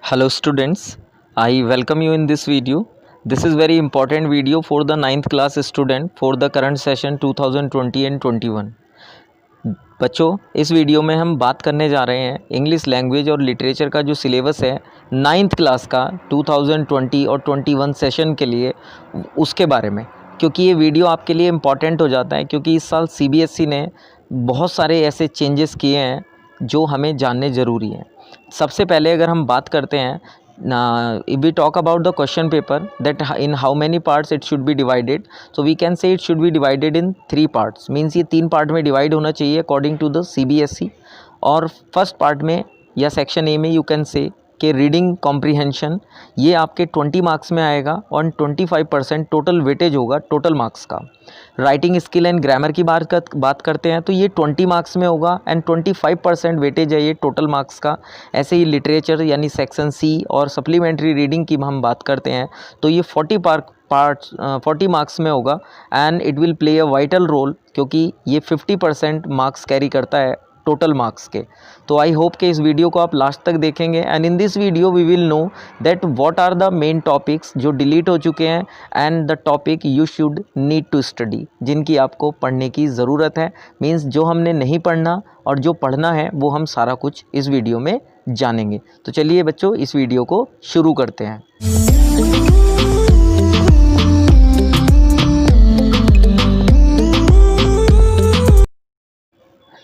Hello students, I welcome you in this video. This is very important video for the 9th class student for the current session 2020 and 21. बच्चों, इस video में हम बात करने जा रहे हैं इंग्लिश लैंग्वेज और लिटरेचर का जो सिलेबस है 9th क्लास का 2020 और 21 सेशन के लिए उसके बारे में, क्योंकि ये वीडियो आपके लिए इम्पॉर्टेंट हो जाता है क्योंकि इस साल CBSE ने बहुत सारे ऐसे चेंजेस किए हैं जो हमें जानने ज़रूरी हैं। सबसे पहले अगर हम बात करते हैं if we talk about the question paper that in how many parts it should be divided, so we can say it should be divided in 3 parts, means ये 3 पार्ट में डिवाइड होना चाहिए according to the CBSE। और first part में या section A में you can say कि reading comprehension ये आपके 20 मार्क्स में आएगा और 25% टोटल वेटेज होगा टोटल मार्क्स का। राइटिंग स्किल एंड ग्रामर की बात करते हैं तो ये 20 मार्क्स में होगा एंड 25% वेटेज है ये टोटल मार्क्स का। ऐसे ही लिटरेचर यानी सेक्शन सी और सप्लीमेंट्री रीडिंग की हम बात करते हैं तो ये 40 मार्क्स में होगा and it will play a vital role क्योंकि ये 50% मार्क्स कैरी करता है टोटल मार्क्स के। तो आई होप कि इस वीडियो को आप लास्ट तक देखेंगे and in this video we will know that what are the main topics जो डिलीट हो चुके हैं and the topic you should need to study, जिनकी आपको पढ़ने की ज़रूरत है। मींस जो हमने नहीं पढ़ना और जो पढ़ना है वो हम सारा कुछ इस वीडियो में जानेंगे। तो चलिए बच्चों, इस वीडियो को शुरू करते हैं।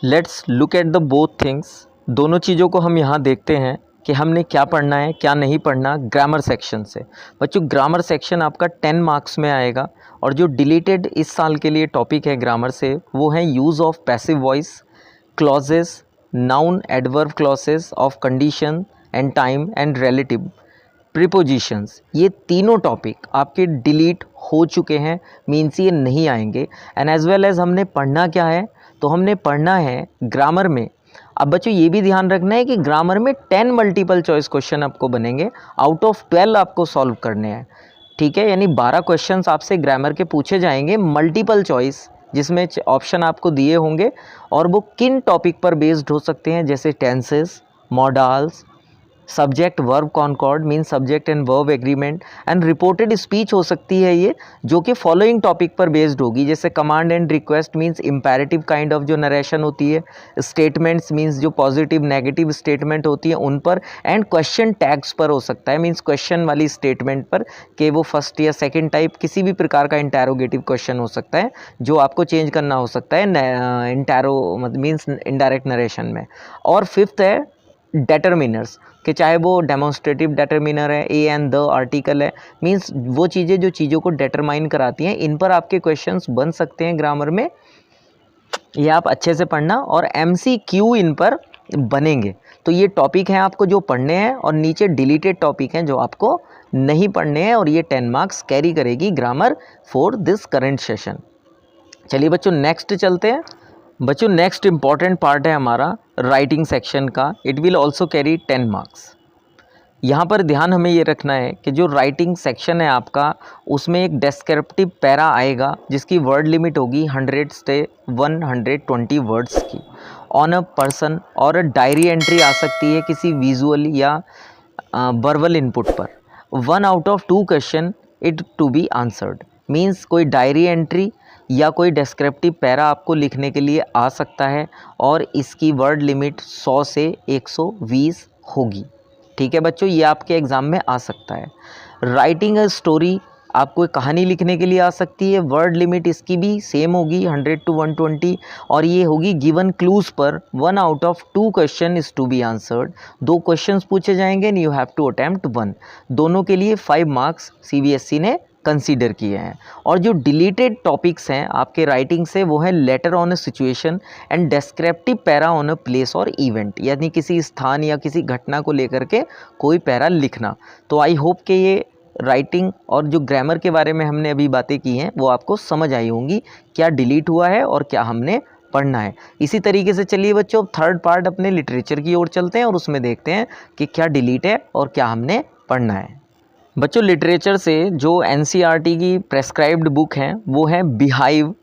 Let's look at the both things. दोनों चीज़ों को हम यहाँ देखते हैं कि हमने क्या पढ़ना है क्या नहीं पढ़ना ग्रामर सेक्शन से। बच्चों, ग्रामर सेक्शन आपका 10 मार्क्स में आएगा और जो डिलीटेड इस साल के लिए टॉपिक है ग्रामर से वो है use of passive voice, clauses, noun adverb clauses of condition and time and relative prepositions. ये तीनों टॉपिक आपके डिलीट हो चुके हैं, मीन्स ये नहीं आएंगे। एंड एज वेल एज हमने पढ़ना क्या है, तो हमने पढ़ना है ग्रामर में। अब बच्चों ये भी ध्यान रखना है कि ग्रामर में 10 मल्टीपल चॉइस क्वेश्चन आपको बनेंगे, आउट ऑफ 12 आपको सॉल्व करने हैं। ठीक है, यानी 12 क्वेश्चंस आपसे ग्रामर के पूछे जाएंगे मल्टीपल चॉइस, जिसमें ऑप्शन आपको दिए होंगे और वो किन टॉपिक पर बेस्ड हो सकते हैं, जैसे tenses, modals, subject verb concord means subject and verb agreement and reported speech हो सकती है ये, जो कि फॉलोइंग टॉपिक पर बेस्ड होगी, जैसे command and request means imperative kind of जो नरेशन होती है, स्टेटमेंट्स मीन्स जो पॉजिटिव नेगेटिव स्टेटमेंट होती है उन पर, एंड क्वेश्चन टैग्स पर हो सकता है, मीन्स क्वेश्चन वाली स्टेटमेंट पर कि वो फर्स्ट या सेकेंड टाइप किसी भी प्रकार का इंटैरोगेटिव क्वेश्चन हो सकता है जो आपको चेंज करना हो सकता है इंटैरो मीन्स इनडायरेक्ट नरेशन में। और फिफ्थ है डेटरमिनर्स, कि चाहे वो डेमोन्स्ट्रेटिव डेटरमिनर है, ए एंड द आर्टिकल है, मींस वो चीज़ें जो चीज़ों को डेटरमाइन कराती हैं, इन पर आपके क्वेश्चंस बन सकते हैं ग्रामर में। ये आप अच्छे से पढ़ना और MCQ इन पर बनेंगे। तो ये टॉपिक हैं आपको जो पढ़ने हैं और नीचे डिलीटेड टॉपिक हैं जो आपको नहीं पढ़ने हैं, और ये 10 मार्क्स कैरी करेगी grammar for this current session. चलिए बच्चों नेक्स्ट चलते हैं। बच्चों नेक्स्ट इम्पॉर्टेंट पार्ट है हमारा राइटिंग सेक्शन का, it will also carry 10 marks. यहाँ पर ध्यान हमें ये रखना है कि जो राइटिंग सेक्शन है आपका उसमें एक डेस्क्रिप्टिव पैरा आएगा जिसकी वर्ड लिमिट होगी 100 से 120 वर्ड्स की ऑन अ पर्सन, और डायरी एंट्री आ सकती है किसी विजुअल या वर्बल इनपुट पर। 1 out of 2 question it to be answered, means कोई डायरी एंट्री या कोई डिस्क्रिप्टिव पैरा आपको लिखने के लिए आ सकता है और इसकी वर्ड लिमिट 100 से 120 होगी। ठीक है बच्चों, ये आपके एग्ज़ाम में आ सकता है। राइटिंग अ स्टोरी, आपको एक कहानी लिखने के लिए आ सकती है, वर्ड लिमिट इसकी भी सेम होगी 100 to 120, और ये होगी गिवन क्लूज़ पर। 1 out of 2 question is to be answered, 2 questions पूछे जाएंगे and you have to attempt 1। दोनों के लिए 5 मार्क्स CBSE ने कंसीडर किए हैं। और जो डिलीटेड टॉपिक्स हैं आपके राइटिंग से वो है later on a situation and descriptive para on a place और इवेंट, यानी किसी स्थान या किसी घटना को लेकर के कोई पैरा लिखना। तो आई होप कि ये राइटिंग और जो ग्रामर के बारे में हमने अभी बातें की हैं वो आपको समझ आई होंगी, क्या डिलीट हुआ है और क्या हमने पढ़ना है। इसी तरीके से चलिए बच्चों थर्ड पार्ट अपने लिटरेचर की ओर चलते हैं और उसमें देखते हैं कि क्या डिलीट है और क्या हमने पढ़ना है। बच्चों लिटरेचर से जो NCERT की प्रेस्क्राइब्ड बुक हैं वो है बिहाइव,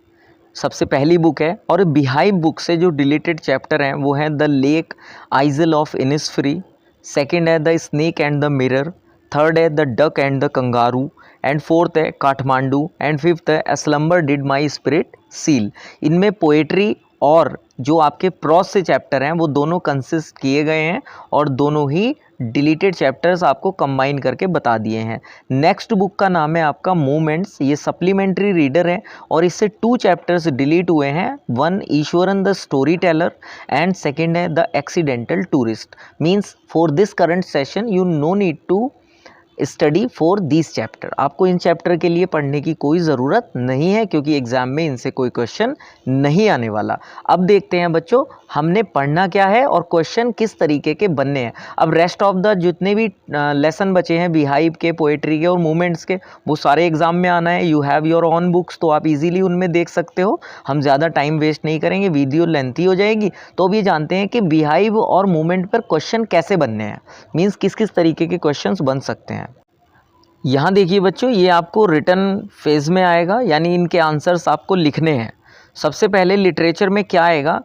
सबसे पहली बुक है। और बिहाइव बुक से जो डिलीटेड चैप्टर हैं वो है the lake isle of Innisfree, second है the snake and the mirror, third है the duck and the kangaroo, and fourth है काठमांडू, एंड फिफ्थ है a slumber did my spirit seal. इनमें पोएट्री और जो आपके प्रॉस से चैप्टर हैं वो दोनों कंसिस्ट किए गए हैं और दोनों ही डिलीटेड चैप्टर्स आपको कंबाइन करके बता दिए हैं। नेक्स्ट बुक का नाम है आपका मूवमेंट्स, ये सप्लीमेंट्री रीडर है और इससे 2 चैप्टर्स डिलीट हुए हैं, one Ishwaran the story teller and second है the accidental tourist. Means for this current session you no need to study for this chapter. आपको इन चैप्टर के लिए पढ़ने की कोई ज़रूरत नहीं है क्योंकि एग्ज़ाम में इनसे कोई क्वेश्चन नहीं आने वाला। अब देखते हैं बच्चों हमने पढ़ना क्या है और क्वेश्चन किस तरीके के बनने हैं। अब रेस्ट ऑफ द जितने भी लेसन बचे हैं बिहाइव के, पोएट्री के और मूवमेंट्स के, वो सारे एग्ज़ाम में आना है। You have your on books, तो आप इजीली उनमें देख सकते हो। हम ज़्यादा टाइम वेस्ट नहीं करेंगे, वीडियो लेंथी हो जाएगी। तो अब ये जानते हैं कि बिहाइव और मूवमेंट पर क्वेश्चन कैसे बनने हैं, मीन्स किस किस तरीके के क्वेश्चन बन सकते हैं। यहाँ देखिए बच्चों, ये आपको रिटन फेज़ में आएगा, यानी इनके आंसर्स आपको लिखने हैं। सबसे पहले लिटरेचर में क्या आएगा।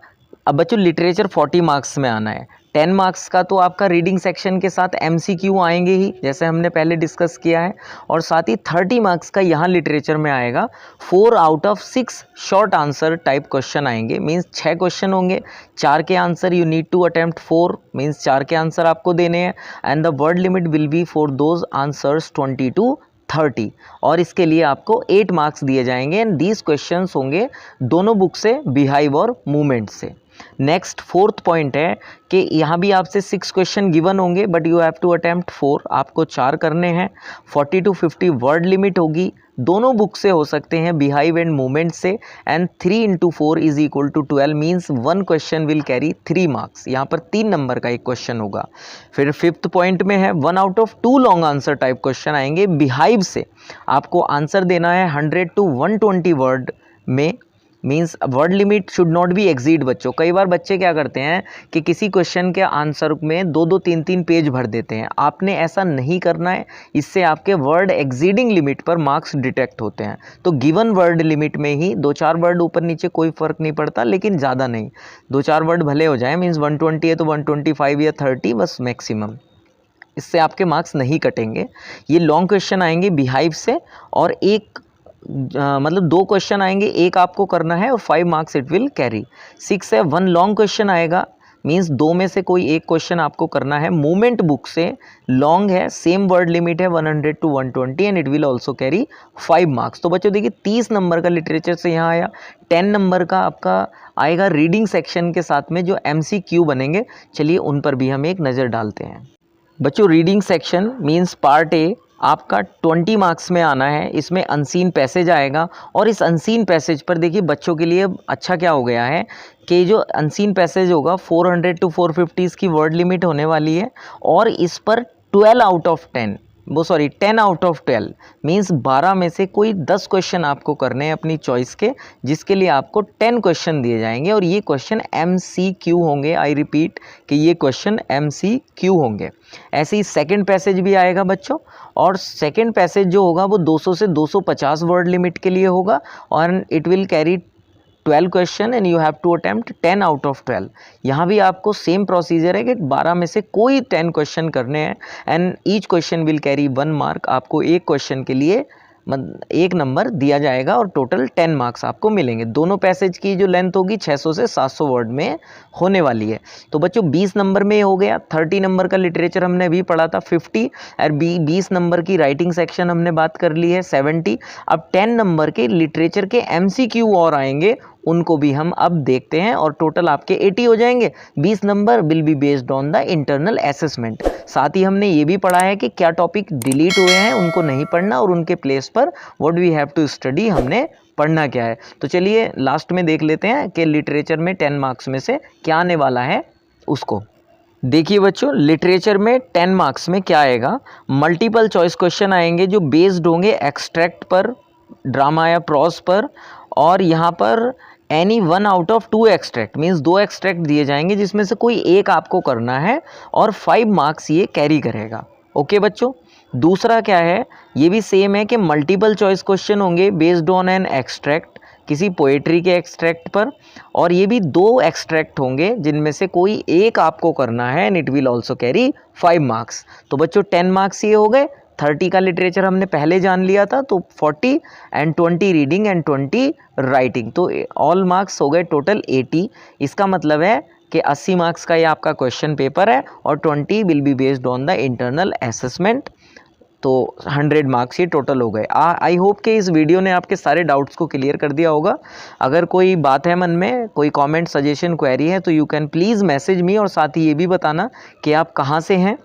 अब बच्चों लिटरेचर 40 मार्क्स में आना है। 10 मार्क्स का तो आपका रीडिंग सेक्शन के साथ MCQ आएंगे ही, जैसे हमने पहले डिस्कस किया है, और साथ ही 30 मार्क्स का यहाँ लिटरेचर में आएगा। 4 out of 6 short answer type question आएंगे, मीन्स 6 क्वेश्चन होंगे, 4 के answer you need to attempt 4, means 4 के आंसर आपको देने हैं। And the word limit will be for those answers 20 to 30, और इसके लिए आपको 8 मार्क्स दिए जाएंगे। एंड दीज क्वेश्चंस होंगे दोनों बुक से, बिहाइव और मूवमेंट से। नेक्स्ट 4th पॉइंट है कि यहाँ भी आपसे 6 क्वेश्चन गिवन होंगे but you have to attempt 4, आपको 4 करने हैं। 40 to 50 वर्ड लिमिट होगी, दोनों बुक से हो सकते हैं, बिहाइव एंड मूवमेंट से। And 3 into 4 is equal to 12, means 1 question will carry 3 marks. यहाँ पर 3 नंबर का एक क्वेश्चन होगा। फिर 5th पॉइंट में है 1 out of 2 long answer type question आएंगे बिहाइव से। आपको आंसर देना है 100 to 120 वर्ड में, means word limit should not be exceed. बच्चों कई बार बच्चे क्या करते हैं कि किसी क्वेश्चन के आंसर में 2-2, 3-3 पेज भर देते हैं। आपने ऐसा नहीं करना है, इससे आपके वर्ड एक्सीडिंग लिमिट पर मार्क्स डिटेक्ट होते हैं। तो गिवन वर्ड लिमिट में ही 2-4 वर्ड ऊपर नीचे कोई फ़र्क नहीं पड़ता, लेकिन ज़्यादा नहीं, 2-4 वर्ड भले हो जाए, मीन्स 120 है तो 125 या 30 बस मैक्सिमम, इससे आपके मार्क्स नहीं कटेंगे। ये लॉन्ग क्वेश्चन आएंगे बिहाइव से, और एक मतलब 2 क्वेश्चन आएंगे, एक आपको करना है और 5 मार्क्स इट विल कैरी। 6 है 1 लॉन्ग क्वेश्चन आएगा, मीन्स 2 में से कोई एक क्वेश्चन आपको करना है। मूवमेंट बुक से लॉन्ग है, सेम वर्ड लिमिट है 100 to 120 and it will also carry 5 marks. तो बच्चों देखिए 30 नंबर का लिटरेचर से यहाँ आया, 10 नंबर का आपका आएगा रीडिंग सेक्शन के साथ में जो MCQ बनेंगे। चलिए उन पर भी हम एक नज़र डालते हैं। बच्चों reading section means part A आपका 20 मार्क्स में आना है। इसमें अनसीन पैसेज आएगा, और इस अनसीन पैसेज पर देखिए बच्चों के लिए अच्छा क्या हो गया है कि जो अनसीन पैसेज होगा 400 to 450 इसकी वर्ड लिमिट होने वाली है, और इस पर 10 out of 12 मीन्स 12 में से कोई 10 क्वेश्चन आपको करने हैं अपनी चॉइस के, जिसके लिए आपको 10 क्वेश्चन दिए जाएंगे, और ये क्वेश्चन MCQ होंगे। आई रिपीट कि ये क्वेश्चन MCQ होंगे। ऐसे ही सेकंड पैसेज भी आएगा बच्चों, और सेकंड पैसेज जो होगा वो 200 से 250 वर्ड लिमिट के लिए होगा, और it will carry 12 question and you have to attempt 10 out of 12। यहाँ भी आपको सेम प्रोसीजर है कि 12 में से कोई 10 क्वेश्चन करने हैं, and each question will carry 1 mark. आपको एक क्वेश्चन के लिए 1 नंबर दिया जाएगा और टोटल 10 मार्क्स आपको मिलेंगे। दोनों पैसेज की जो लेंथ होगी 600 से 700 वर्ड में होने वाली है। तो बच्चों 20 नंबर में हो गया। 30 नंबर का लिटरेचर हमने अभी पढ़ा था 50, और 20 नंबर की राइटिंग सेक्शन हमने बात कर ली है 70। अब 10 नंबर के लिटरेचर के MCQ और आएंगे, उनको भी हम अब देखते हैं, और टोटल आपके 80 हो जाएंगे। 20 number will be based on the internal assessment. साथ ही हमने ये भी पढ़ा है कि क्या टॉपिक डिलीट हुए हैं उनको नहीं पढ़ना, और उनके प्लेस पर what we have to study हमने पढ़ना क्या है। तो चलिए लास्ट में देख लेते हैं कि लिटरेचर में 10 मार्क्स में से क्या आने वाला है उसको। देखिए बच्चों लिटरेचर में 10 मार्क्स में क्या आएगा, मल्टीपल चॉइस क्वेश्चन आएंगे जो बेस्ड होंगे एक्सट्रैक्ट पर, ड्रामा या प्रॉस पर, और यहाँ पर any 1 out of 2 extract means 2 extract दिए जाएंगे जिसमें से कोई एक आपको करना है, और 5 मार्क्स ये कैरी करेगा। ओके बच्चों। दूसरा क्या है, ये भी सेम है कि मल्टीपल चॉइस क्वेश्चन होंगे बेस्ड ऑन एन एक्सट्रैक्ट, किसी पोएट्री के एक्सट्रैक्ट पर, और ये भी 2 एक्सट्रैक्ट होंगे जिनमें से कोई एक आपको करना है, and it will also carry 5 marks. तो बच्चों 10 मार्क्स ये हो गए। 30 का लिटरेचर हमने पहले जान लिया था, तो 40 एंड 20 रीडिंग एंड 20 राइटिंग, तो ऑल मार्क्स हो गए टोटल 80। इसका मतलब है कि 80 मार्क्स का ये आपका क्वेश्चन पेपर है और 20 will be based on the internal assessment. तो 100 मार्क्स ये टोटल हो गए। आई होप कि इस वीडियो ने आपके सारे डाउट्स को क्लियर कर दिया होगा। अगर कोई बात है मन में, कोई कमेंट, सजेशन, क्वेरी है, तो you can please message me, और साथ ही ये भी बताना कि आप कहाँ से हैं।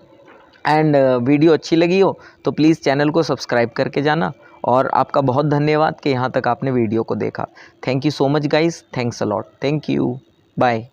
एंड वीडियो अच्छी लगी हो तो प्लीज़ चैनल को सब्सक्राइब करके जाना। और आपका बहुत धन्यवाद कि यहाँ तक आपने वीडियो को देखा। Thank you so much guys, thanks a lot, thank you, bye.